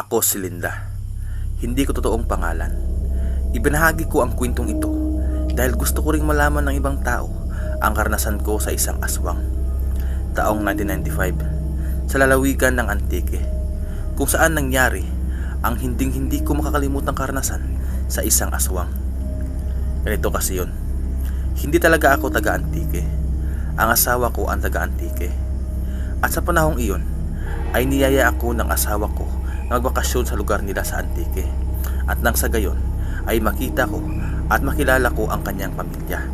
Ako si Linda. Hindi ko totoong pangalan. Ibinahagi ko ang kwentong ito dahil gusto ko ring malaman ng ibang tao ang karanasan ko sa isang aswang. Taong 1995 sa lalawigan ng Antique, kung saan nangyari ang hindi ko makakalimutang karanasan sa isang aswang. Ganito kasi yun. Hindi talaga ako taga-Antique. Ang asawa ko ang taga-Antique. At sa panahong iyon ay niyaya ako ng asawa ko na magbakasyon sa lugar nila sa Antique. At nang sa gayon ay makita ko at makilala ko ang kanyang pamilya.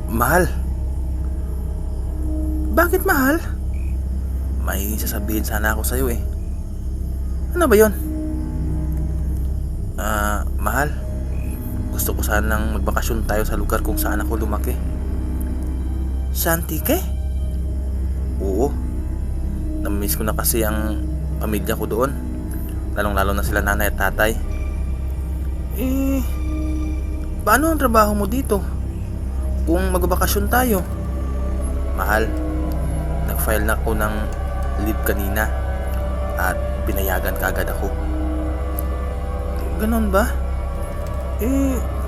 Mahal. Bakit mahal? May sasabihin sana ako sa'yo eh. Ano ba yon? Mahal. Gusto ko sanang magbakasyon tayo sa lugar kung saan ako lumaki. Sa Antique? Oo. Namimiss ko na kasi ang pamilya ko doon. Lalong-lalo na sila nanay at tatay. Paano ang trabaho mo dito kung magbakasyon tayo? Mahal, nag-file na ako ng leave kanina at pinayagan kaagad ako. Ganon ba?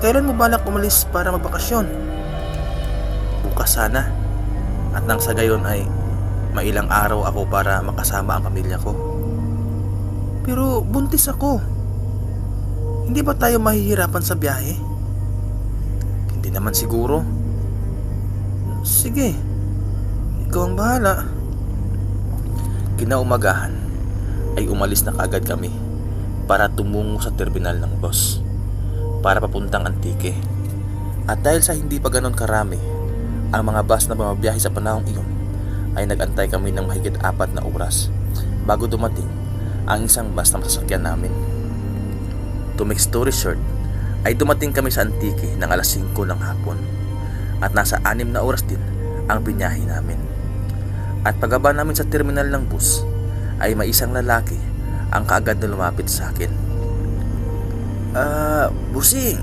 Kailan mo balak umalis para magbakasyon? Bukas sana. At nang sa gayon ay mailang araw ako para makasama ang pamilya ko. Pero buntis ako. Hindi ba tayo mahihirapan sa biyahe? Hindi naman siguro. Sige, ikaw ang bahala. Kinaumagahan ay umalis na kaagad kami para tumungo sa terminal ng bus para papuntang Antique. At dahil sa hindi pa ganon karami ang mga bus na bumabiyahe sa panahong iyon, ay nagantay kami ng mahigit 4 na oras bago dumating ang isang bus na masasakyan namin. To make story short, ay dumating kami sa Antique ng alas 5 ng hapon at nasa 6 na oras din ang binyahe namin. At pagaba namin sa terminal ng bus ay may isang lalaki ang kaagad na lumapit sa akin. Busing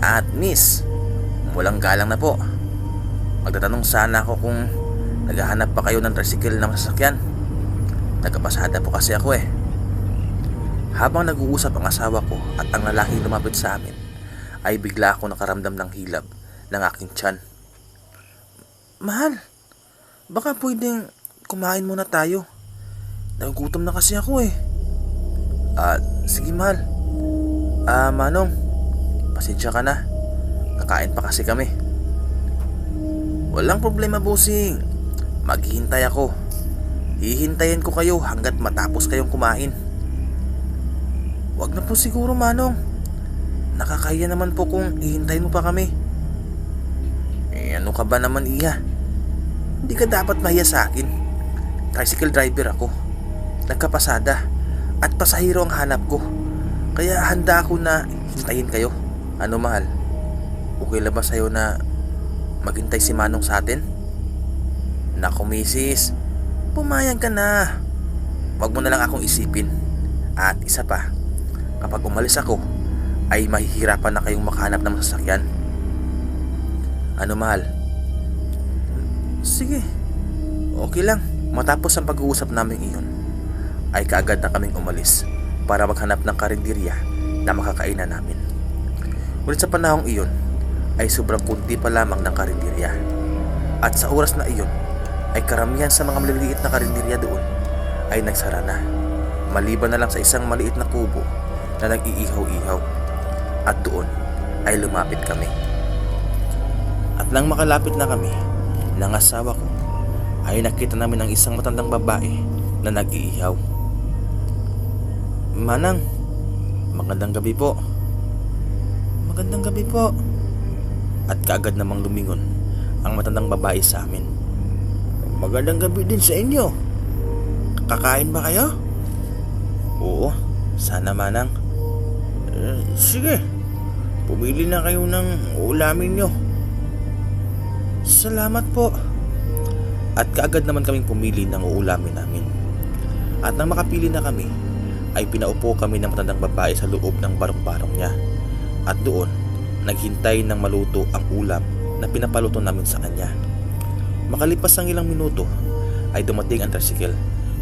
at miss, walang galang na po. Magtatanong sana ako kung naghahanap pa kayo ng tricycle na masasakyan. Nagkapasada po kasi ako eh. Habang nag-uusap ang asawa ko at ang lalaking lumapit sa amin, ay bigla ako nakaramdam ng hilab ng aking tiyan. Mahal, baka pwedeng kumain muna tayo. Nagugutom na kasi ako eh. Sige mahal. Manong, pasensya ka na. Kakain pa kasi kami. Walang problema, bossing. Maghihintay ako. Hihintayin ko kayo hanggat matapos kayong kumain. Wag na po siguro, Manong. Nakakahiya naman po kung hihintayin mo pa kami. Ano ka ba naman, Iya? Hindi ka dapat mahiya sa akin. Tricycle driver ako. Nagkapasada at pasahero ang hanap ko. Kaya handa ako na hintayin kayo. Ano mahal? Okay lang ba sa'yo na maghintay si Manong sa atin? Naku misis, pumayag ka na. Wag mo na lang akong isipin. At isa pa, kapag umalis ako ay mahihirapan na kayong makahanap ng masasakyan. Ano mahal? Sige, okay lang. Matapos ang pag-uusap namin iyon ay kaagad na kaming umalis para maghanap ng karinderya na makakainan namin. Ngunit sa panahong iyon ay sobrang kunti pa lamang ng karinderya. At sa oras na iyon ay karamihan sa mga maliliit na karinderya doon ay nagsara na, maliban na lang sa isang maliit na kubo na nag-iihaw-ihaw. At doon ay lumapit kami. At nang makalapit na kami ng asawa ko ay nakita namin ang isang matandang babae na nag-iihaw. Manang, magandang gabi po. Magandang gabi po. At kaagad namang lumingon ang matandang babae sa amin. Magandang gabi din sa inyo. Kakain ba kayo? Oo, sana Manang. Sige, pumili na kayo ng ulamin nyo. Salamat po. At kaagad naman kaming pumili ng uulamin namin. At nang makapili na kami, ay pinaupo kami ng matandang babae sa loob ng barong-barong niya. At doon, naghintay ng maluto ang ulam na pinapaluto namin sa kanya. Makalipas ang ilang minuto, ay dumating ang tricycle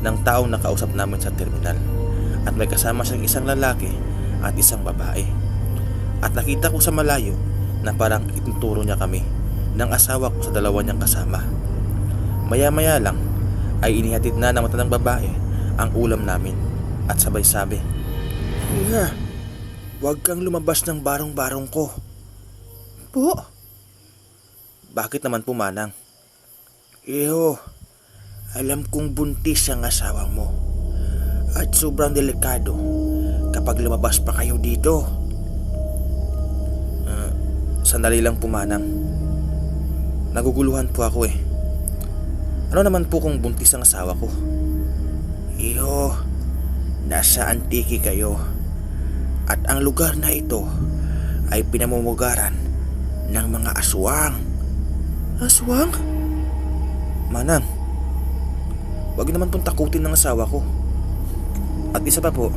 ng taong nakausap namin sa terminal, at may kasama siyang isang lalaki at isang babae. At nakita ko sa malayo na parang ituturo niya kami ng asawa ko sa dalawa niyang kasama. Maya-maya lang ay inihatid na ng matandang babae ang ulam namin at sabay sabi, "Kuya, huwag kang lumabas ng barong-barong ko." "Po? Bakit naman po, Manang?" "Iho, alam kong buntis ang asawa mo at sobrang delikado kapag lumabas pa kayo dito." Sandali lang po, Manang. Naguguluhan po ako eh. Ano naman po kung buntis ang asawa ko? "Iho, nasa Antique kayo at ang lugar na ito ay pinamumugaran ng mga aswang." "Aswang?" "Manang, wag naman pong takutin ng asawa ko. At isa pa po,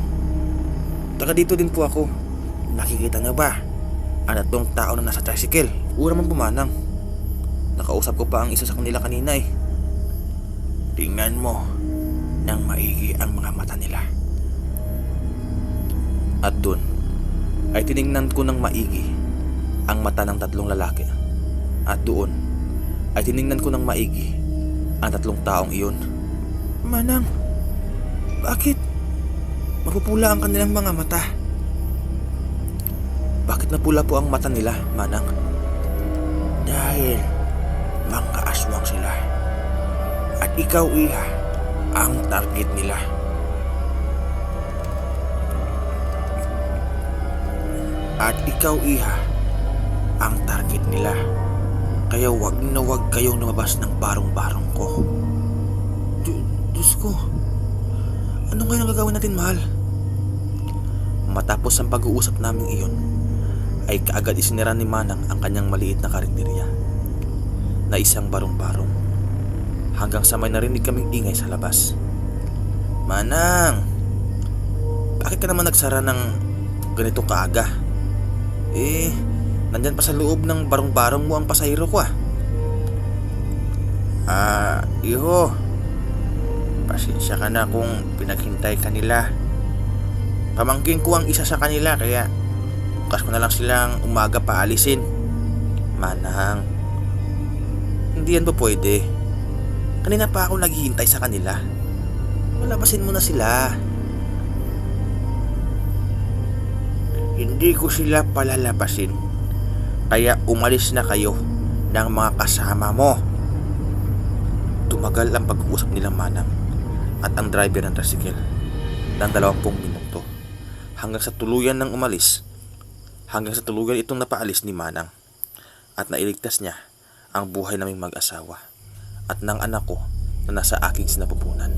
taga dito din po ako. Nakikita niyo ba ang tatlong tao na nasa tricycle?" "Oo naman po, Manang. Nakausap ko pa ang isa sa kanila kanina eh." "Tingnan mo nang maigi ang mga mata nila." At dun ay tiningnan ko ng maigi ang mata ng tatlong lalaki. At doon ay tiningnan ko ng maigi ang tatlong taong iyon. "Manang, bakit mapupula ang kanilang mga mata?" "Bakit napula po ang mata nila, Manang?" "Dahil mga aswang sila at ikaw, Iha, ang target nila." "At ikaw, Iha, ang target nila. Kaya wag na wag kayong lumabas ng barong-barong ko." Diyos ko, anong kaya gagawin natin, mahal?" Matapos ang pag-uusap naming iyon, ay kaagad isinira ni Manang ang kanyang maliit na karinderya na isang barong-barong, hanggang sa may narinig kaming ingay sa labas. "Manang, bakit ka naman nagsara ng ganito kaaga? Nandyan pa sa loob ng barong-barong mo ang pasahero ko ah." Iho, pasensya ka na kung pinaghintay kanila. Pamangkin ko ang isa sa kanila kaya bukas ko na lang silang umaga paalisin." "Manang, hindi yan po pwede. Kanina pa ako naghihintay sa kanila. Malabasin mo na sila." "Hindi ko sila palalabasin. Kaya umalis na kayo ng mga kasama mo." Tumagal ang pag-uusap nila, Manang at ang driver ng tricycle ng 20 minuto hanggang sa tuluyan itong napaalis ni Manang at nailigtas niya ang buhay naming mag-asawa at ng anak ko na nasa aking sinapupunan.